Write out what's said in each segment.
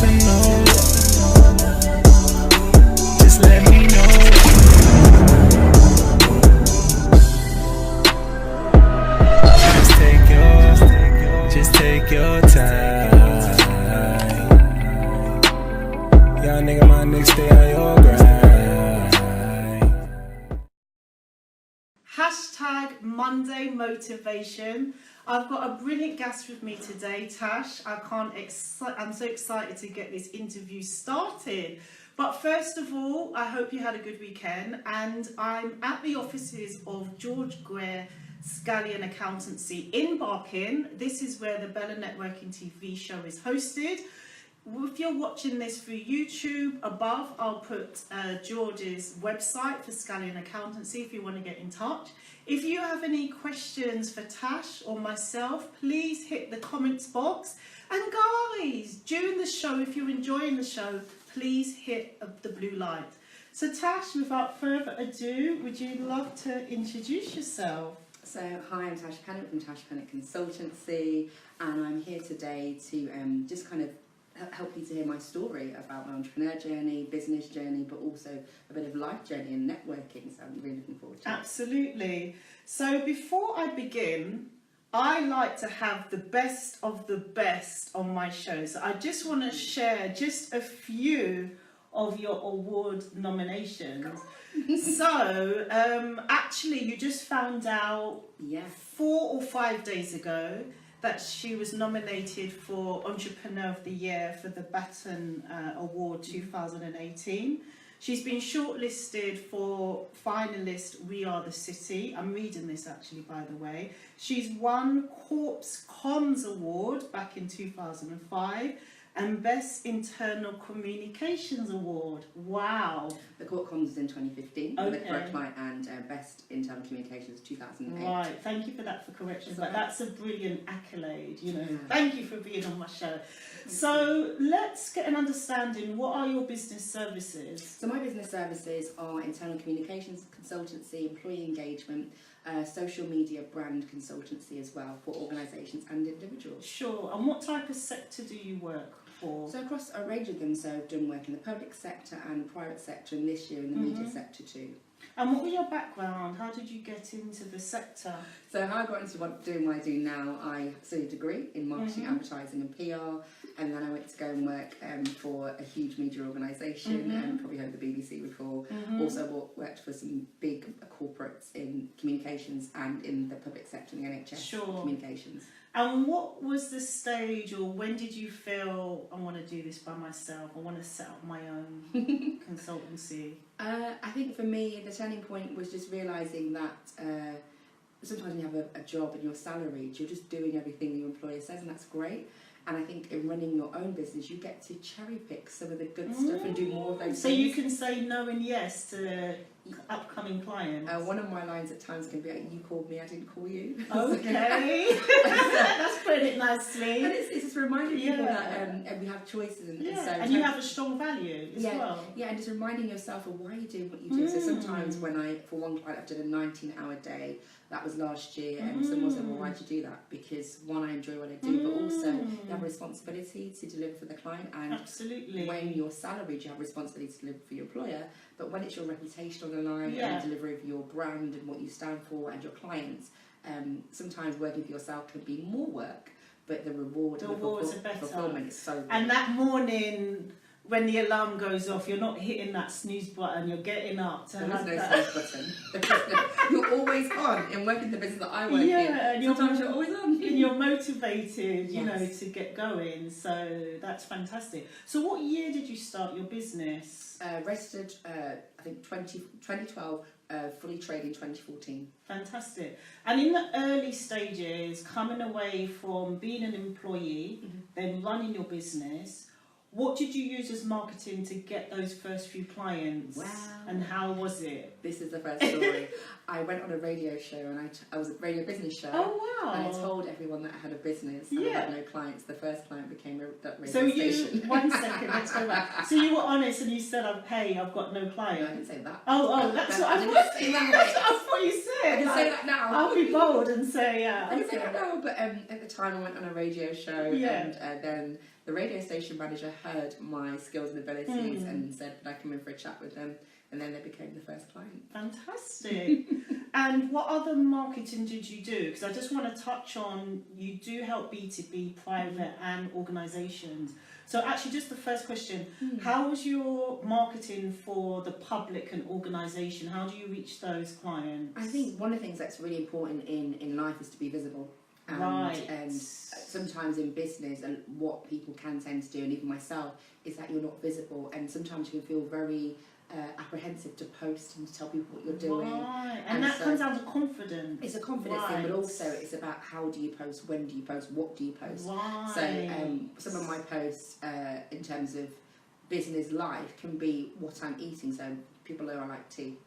or no? Just let me know. Just take your time. Y'all nigga, my niggas stay on your grind. Hashtag Monday Motivation. I've got a brilliant guest with me today, Tash. I'm so excited to get this interview started. But first of all, I hope you had a good weekend. And I'm at the offices of George Greer Scallion Accountancy in Barking. This is where the Bella Networking TV show is hosted. If you're watching this through YouTube, above I'll put George's website for Scallion Accountancy if you want to get in touch. If you have any questions for Tash or myself, please hit the comments box. And guys, during the show, if you're enjoying the show, please hit the blue light. So Tash, without further ado, would you love to introduce yourself? So, hi, I'm Tash Pennant from Tash Pennant Consultancy, and I'm here today to just kind of help you to hear my story about my entrepreneur journey, business journey, but also a bit of life journey and networking, so I'm really looking forward to it. Absolutely. So before I begin, I like to have the best of the best on my show. So I just want to share just a few of your award nominations. So actually you just found out 4 or 5 days ago that she was nominated for Entrepreneur of the Year for the Baton Award 2018. She's been shortlisted for finalist We Are the City. I'm reading this actually, by the way. She's won Corpse Comms Award back in 2005 and Best Internal Communications Award. Wow. The Court Comms was in 2015 Okay. for a client, and Best Internal Communications 2008. Right, thank you for that for correction, but that's a brilliant accolade, you know. Yeah. Thank you for being on my show. So let's get an understanding, what are your business services? So my business services are internal communications consultancy, employee engagement, social media brand consultancy as well for organisations and individuals. Sure, and what type of sector do you work for? So across a range of them, so I've done work in the public sector and private sector, and this year in the media sector too. And what was your background? How did you get into the sector? So how I got into doing what I do now, I studied a degree in marketing, advertising and PR, and then I went to go and work for a huge media organisation, and probably heard of the BBC before. Also worked for some big corporates in communications and in the public sector, in the NHS communications. And what was the stage, or when did you feel, I want to do this by myself, I want to set up my own consultancy? I think for me, the turning point was just realising that sometimes when you have a job and you're salaried, you're just doing everything your employer says, and that's great. And I think in running your own business, you get to cherry pick some of the good stuff and do more of those things. So you can say no and yes to upcoming clients. One of my lines at times can be like, "You called me, I didn't call you." Okay, that's putting it nicely. And it's just reminding people that we have choices, and you have a strong value as well. Yeah, and just reminding yourself of why you're doing what you do. So sometimes when for one client, I've done a 19-hour day. That was last year, and someone said, "Well, why'd you do that?" Because one, I enjoy what I do, but also you have a responsibility to deliver for the client. And absolutely, when you're salaried, you have a responsibility to deliver for your employer. But when it's your reputation on the line and delivery of your brand and what you stand for and your clients, sometimes working for yourself can be more work, but the reward and the fulfillment is so good. And that morning, when the alarm goes off, you're not hitting that snooze button, you're getting up to have There is that. no snooze button. You're always on. In working the business that I work in, sometimes you're always on. And you're motivated, you know, to get going. So that's fantastic. So what year did you start your business? Registered, I think 2012, fully traded in 2014. Fantastic. And in the early stages, coming away from being an employee, then running your business, what did you use as marketing to get those first few clients? Wow. And how was it? This is the first story. I went on a radio show, and I was a radio business show. Oh, wow. And I told everyone that I had a business and I had no clients. The first client became that radio so station. One second, let's go back. So you were honest and you said, "Hey, I've got no clients." No, I didn't say that. Oh, that's what I thought you said. I can say that now. I'll be bold and say, I can say that now, but at the time I went on a radio show, and then the radio station manager heard my skills and abilities and said that I come in for a chat with them, and then they became the first client. Fantastic. And what other marketing did you do? Because I just want to touch on, you do help B2B, private and organisations. So actually, just the first question, how was your marketing for the public and organisation? How do you reach those clients? I think one of the things that's really important in life is to be visible. And sometimes in business, and what people can tend to do, and even myself, is that you're not visible, and sometimes you can feel very apprehensive to post and to tell people what you're doing. Right. And that comes down to confidence. It's a confidence thing, but also it's about how do you post, when do you post, what do you post. Right. So some of my posts in terms of business life can be what I'm eating. So people know I like tea,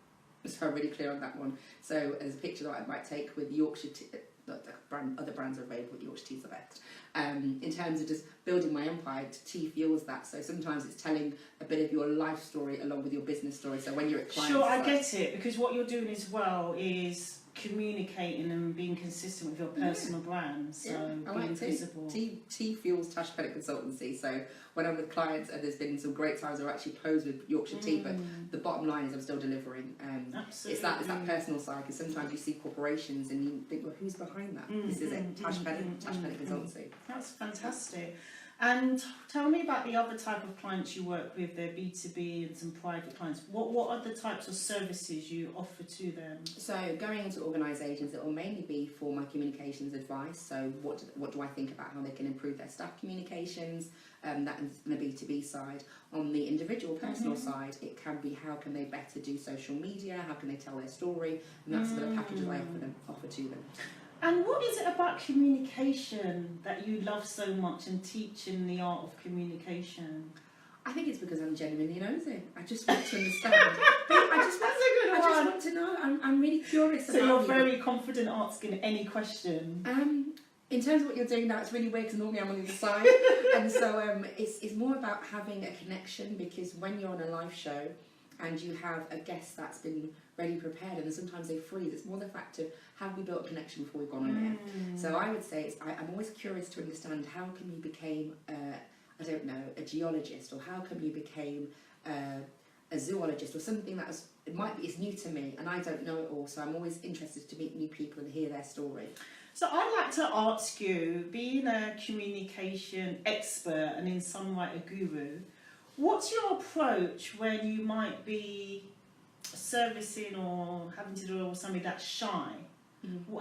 so I'm really clear on that one. So there's a picture that I might take with Yorkshire tea. Other brands are available, but Yorkshire tea's the best. In terms of just building my empire, tea fuels that. So sometimes it's telling a bit of your life story along with your business story. So when you're at clients, sure, I get it, because what you're doing as well is communicating and being consistent with your personal brand. So being visible. Tea fuels Tash Pennant consultancy. So when I'm with clients, and there's been some great times where I actually pose with Yorkshire tea, but the bottom line is I'm still delivering. Absolutely. It's that personal side, because sometimes you see corporations and you think, well, who's behind that? This is it, Tash Pennant consultancy. That's fantastic. And tell me about the other type of clients you work with, they're B2B and some private clients. What are the types of services you offer to them? So going into organisations, it will mainly be for my communications advice. So what do I think about how they can improve their staff communications? That is on the B2B side. On the individual personal side, it can be how can they better do social media, how can they tell their story, and that's some of the packages I offer to them. And what is it about communication that you love so much and teaching the art of communication? I think it's because I'm genuinely nosy. I just want to understand. I just want to know. I'm really curious about So you're very confident asking any question? In terms of what you're doing now, it's really weird because normally I'm on the other side. And so it's more about having a connection, because when you're on a live show and you have a guest that's been ready prepared, and sometimes they freeze, it's more the fact of have we built a connection before we've gone on air. So I would say I'm always curious to understand how can you became a geologist, or how come you became a zoologist, or something that is new to me and I don't know it all. So I'm always interested to meet new people and hear their story. So I'd like to ask you, being a communication expert and in some way a guru, what's your approach when you might be servicing or having to deal with somebody that's shy?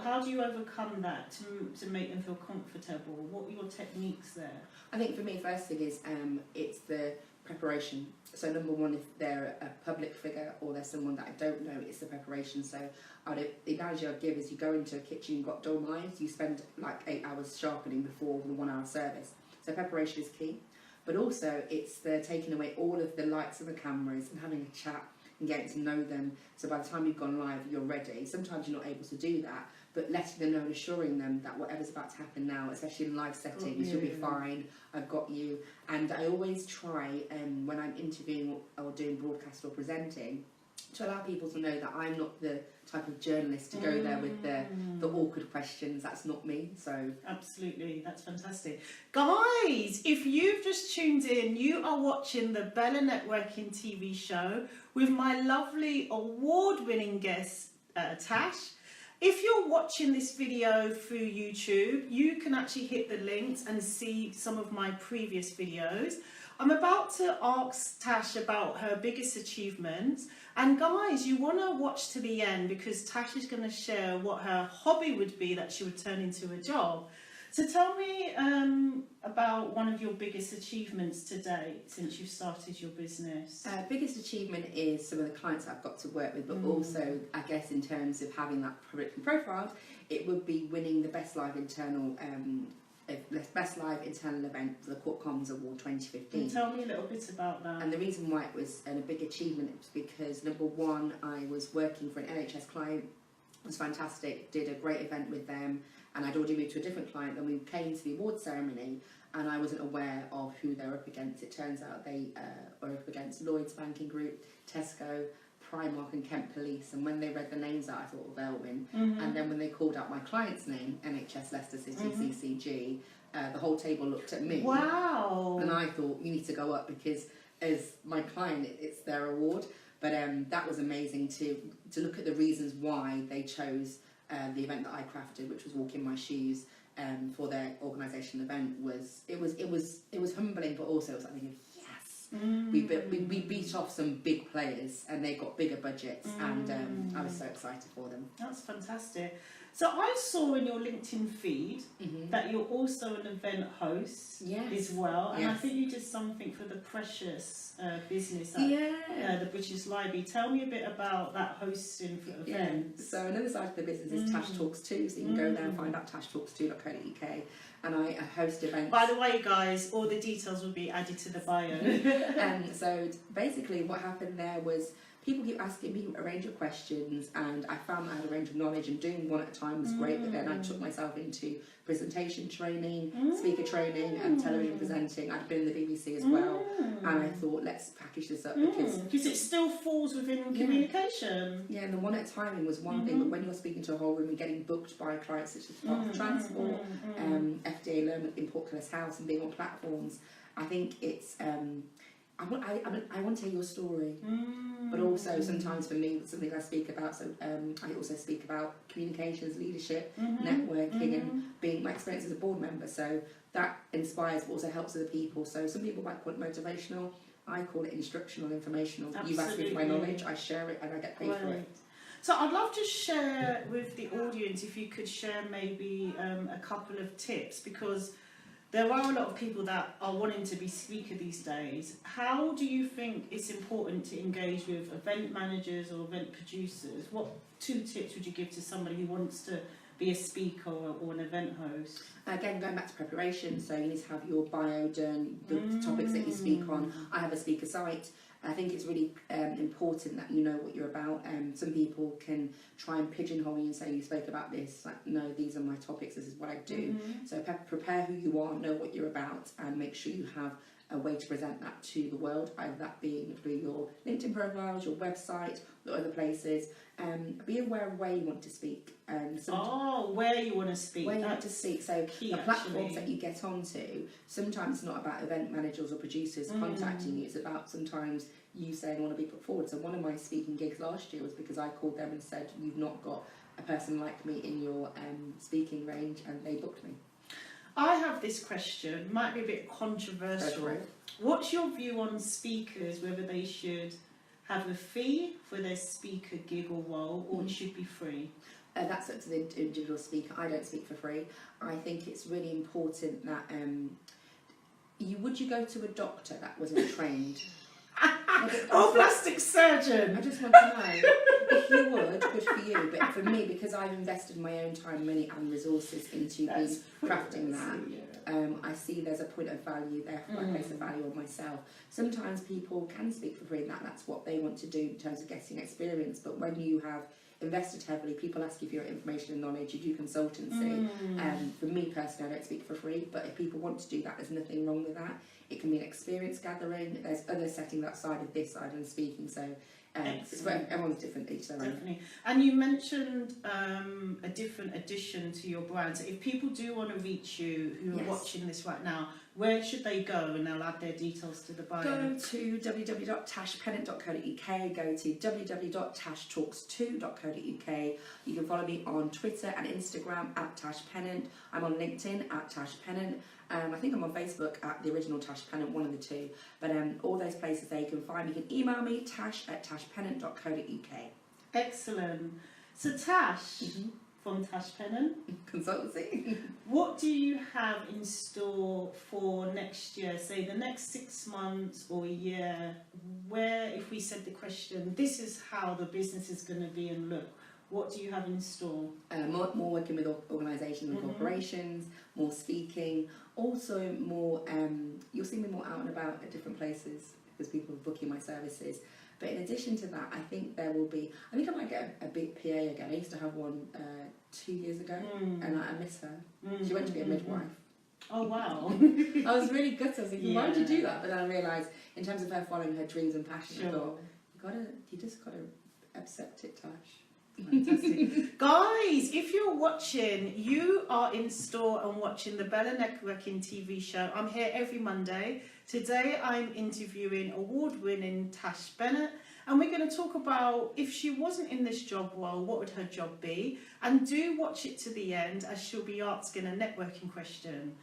How do you overcome that to make them feel comfortable? What are your techniques there? I think for me, first thing is it's the preparation. So number one, if they're a public figure or they're someone that I don't know, it's the preparation. So the analogy I'd give is you go into a kitchen, you've got dull knives, you spend like 8 hours sharpening before the 1 hour service. So preparation is key. But also it's the taking away all of the lights and the cameras and having a chat and getting to know them. So by the time you've gone live, you're ready. Sometimes you're not able to do that, but letting them know and assuring them that whatever's about to happen now, especially in live settings, you'll be fine, I've got you. And I always try, when I'm interviewing or doing broadcast or presenting, to allow people to know that I'm not the type of journalist to go there with the awkward questions. That's not me. So absolutely, that's fantastic. Guys, if you've just tuned in, you are watching the Bella Networking TV show with my lovely award-winning guest, Tash. If you're watching this video through YouTube, you can actually hit the links and see some of my previous videos. I'm about to ask Tash about her biggest achievements. And guys, you want to watch to the end, because Tash is going to share what her hobby would be that she would turn into a job. So tell me about one of your biggest achievements to date since you've started your business. Biggest achievement is some of the clients I've got to work with, but also I guess in terms of having that publicly profiled, it would be winning the Best Live Internal event for the Court Comms Award 2015. And tell me a little bit about that. And the reason why it was a big achievement was because, number one, I was working for an NHS client It was fantastic. Did a great event with them, and I'd already moved to a different client. Then we came to the award ceremony, and I wasn't aware of who they were up against. It turns out they were up against Lloyds Banking Group, Tesco, Primark and Kent Police, and when they read the names out I thought, well, they'll win. And then when they called out my client's name, NHS Leicester City, CCG, the whole table looked at me. Wow. And I thought, you need to go up because as my client, it's their award. But that was amazing to look at the reasons why they chose the event that I crafted, which was Walk in My Shoes, for their organisation event. It was humbling, but also it was like thinking, we beat off some big players, and they got bigger budgets, and I was so excited for them. That's fantastic. So I saw in your LinkedIn feed that you're also an event host as well, and I think you did something for the Precious business at the British Library. Tell me a bit about that hosting for events. So another side of the business is Tash Talks 2, so you can go there and find out tashtalks2.co.uk, and I host events. By the way, guys, all the details will be added to the bio. And so basically what happened there was people keep asking me a range of questions, and I found that I had a range of knowledge, and doing one at a time was great, but then I took myself into presentation training, speaker training, and television presenting. I'd been in the BBC as well, and I thought, let's package this up because it still falls within communication. Yeah, and the one at a timing was one thing, but when you're speaking to a whole room and getting booked by clients such as Department of Transport, FDA Loan in Portcullis House, and being on platforms, I think it's I want to tell your story, but also sometimes for me, something I speak about. So I also speak about communications, leadership, networking, and being my experience as a board member. So that inspires, but also helps other people. So some people might call it motivational. I call it instructional, informational. Absolutely. You've asked me for my knowledge, I share it, and I get paid for it. So I'd love to share with the audience, if you could share maybe a couple of tips, because there are a lot of people that are wanting to be speaker these days. How do you think it's important to engage with event managers or event producers? What 2 tips would you give to somebody who wants to be a speaker or an event host? Again, going back to preparation, so you need to have your bio done, the topics that you speak on. I have a speaker site. I think it's really important that you know what you're about. Some people can try and pigeonhole you and say, you spoke about this. Like, no, these are my topics, this is what I do. So prepare who you are, know what you're about, and make sure you have a way to present that to the world, either that being through your LinkedIn profiles, your website, or other places. Be aware of where you want to speak. Where you want to speak. Where you want to speak. So key, the platforms that you get onto, sometimes it's not about event managers or producers contacting you. It's about sometimes you saying, I want to be put forward. So one of my speaking gigs last year was because I called them and said, you've not got a person like me in your speaking range, and they booked me. I have this question, might be a bit controversial. What's your view on speakers, whether they should have a fee for their speaker gig or role, or it should be free? That's up to the individual speaker. I don't speak for free. I think it's really important that would you go to a doctor that wasn't trained? Or plastic surgeon? I just want to know. If you would, good for you. But for me, because I've invested my own time, money and resources into crafting that, I see there's a point of value there. I place a value on myself. Sometimes people can speak for free, and that's what they want to do in terms of getting experience. But when you have invested heavily, people ask you for your information and knowledge, you do consultancy. For me personally, I don't speak for free, but if people want to do that, there's nothing wrong with that. It can be an experience gathering. There's other settings outside of this side and speaking, so it's where everyone's different, each their own. Definitely. And you mentioned a different addition to your brand. So if people do want to reach you, who are watching this right now, where should they go? And they'll add their details to the bio. Go to www.tashpennant.co.uk, go to www.tashtalks2.co.uk. You can follow me on Twitter and Instagram at Tash Pennant. I'm on LinkedIn at Tash Pennant. I think I'm on Facebook at the original Tash Pennant, one of the two. But all those places there you can find. You can email me, tash@tashpennant.co.uk. Excellent. So Tash, from Tash Pennant Consultancy. What do you have in store for next year? Say the next 6 months or a year, where if we said the question, this is how the business is going to be and look, What do you have in store? More working with organisations and corporations, more speaking, also more, you'll see me more out and about at different places because people are booking my services. But in addition to that, I think there will be, I think I might get a big PA again. I used to have one 2 years ago and I miss her. She went to be a midwife. Oh, wow. I was really good. I was thinking, why would you do that? But then I realised, in terms of her following her dreams and passion, I thought, you just got to accept it, Tash. Fantastic. Guys, if you're watching, you are in store and watching the Bella Networking TV show. I'm here every Monday. Today I'm interviewing award-winning Tash Pennant, and we're going to talk about if she wasn't in this job role, what would her job be? And do watch it to the end, as she'll be asking a networking question.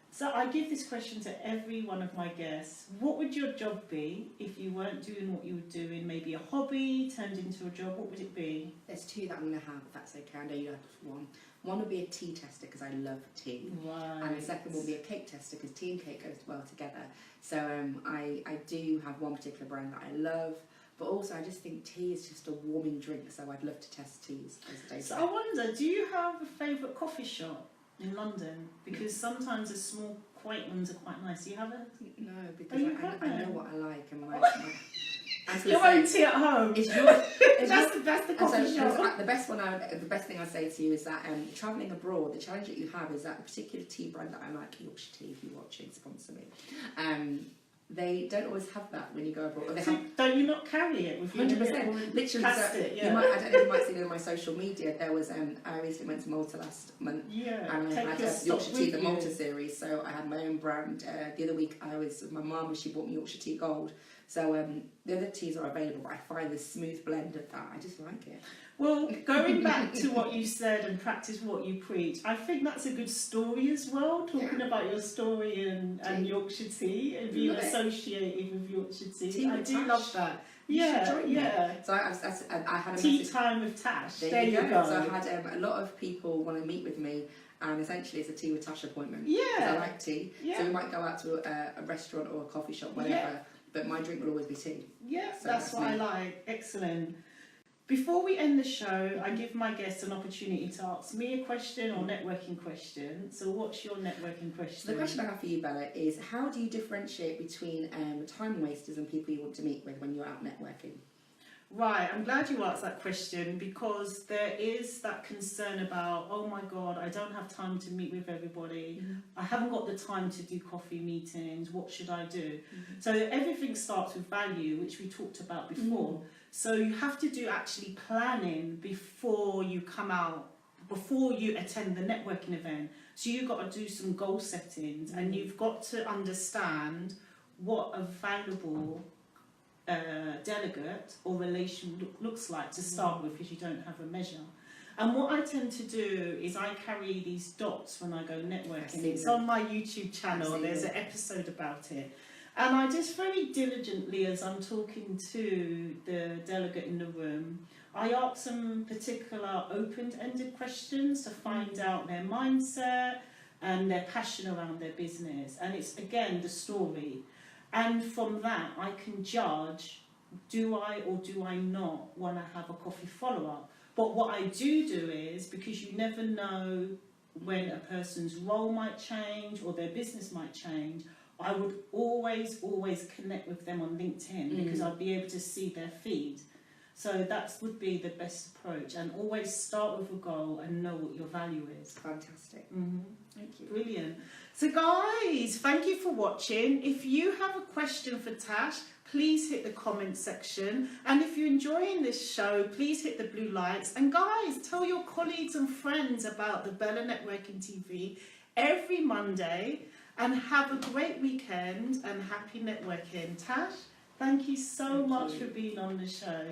So I give this question to every one of my guests. What would your job be if you weren't doing what you were doing? Maybe a hobby turned into a job. What would it be? There's two that I'm going to have, if that's okay. I know you have one. One would be a tea tester because I love tea. Right. And the second will be a cake tester because tea and cake goes well together. So I do have one particular brand that I love. But also I just think tea is just a warming drink. So I'd love to test teas as a day. So I wonder, do you have a favourite coffee shop in London? Because sometimes the small, quaint ones are quite nice. Do you have a... No, because I know what I like. And your own tea at home. That's the coffee shop. The best thing I say to you is that travelling abroad, the challenge that you have is that a particular tea brand that I like, Yorkshire Tea, if you're watching, sponsor me. They don't always have that when you go abroad. Don't you not carry it with you? 100%. Literally, plastic, I don't know if you might see it on my social media. There was I recently went to Malta last month, and I had Yorkshire Tea, the Malta series. So I had my own brand. The other week I was with my mum, and she bought me Yorkshire Tea Gold. So the other teas are available, but I find this smooth blend of that. I just like it. Well, going back to what you said and practice what you preach, I think that's a good story as well, talking about your story and Yorkshire Tea and being associated with Yorkshire Tea. I do love that. Yeah. So I had a tea time with Tash. There you go. So I had a lot of people want to meet with me, and essentially it's a tea with Tash appointment. Yeah. Because I like tea. Yeah. So we might go out to a restaurant or a coffee shop, whatever. Yeah. But my drink will always be tea. Yeah, so that's what I like. Excellent. Before we end the show, I give my guests an opportunity to ask me a question or networking question. So what's your networking question? So the question I have for you, Bella, is how do you differentiate between time wasters and people you want to meet with when you're out networking? Right, I'm glad you asked that question because there is that concern about, oh my God, I don't have time to meet with everybody. I haven't got the time to do coffee meetings. What should I do? So everything starts with value, which we talked about before. So you have to do actually planning before you come out, before you attend the networking event. So you've got to do some goal settings and you've got to understand what a valuable delegate or relation looks like to start with, because you don't have a measure. And what I tend to do is I carry these dots when I go networking. It's on my YouTube channel. There's an episode about it. And I just very diligently, as I'm talking to the delegate in the room, I ask some particular open-ended questions to find out their mindset and their passion around their business. And it's, again, the story. And from that, I can judge, do I or do I not want to have a coffee follow-up? But what I do is, because you never know when a person's role might change or their business might change, I would always connect with them on LinkedIn because I'd be able to see their feed. So that would be the best approach, and always start with a goal and know what your value is. Fantastic. Thank you. Brilliant. So guys, thank you for watching. If you have a question for Tash, please hit the comment section. And if you're enjoying this show, please hit the blue likes. And guys, tell your colleagues and friends about the Bella Networking TV every Monday. And have a great weekend and happy networking. Tash, thank you so much for being on the show.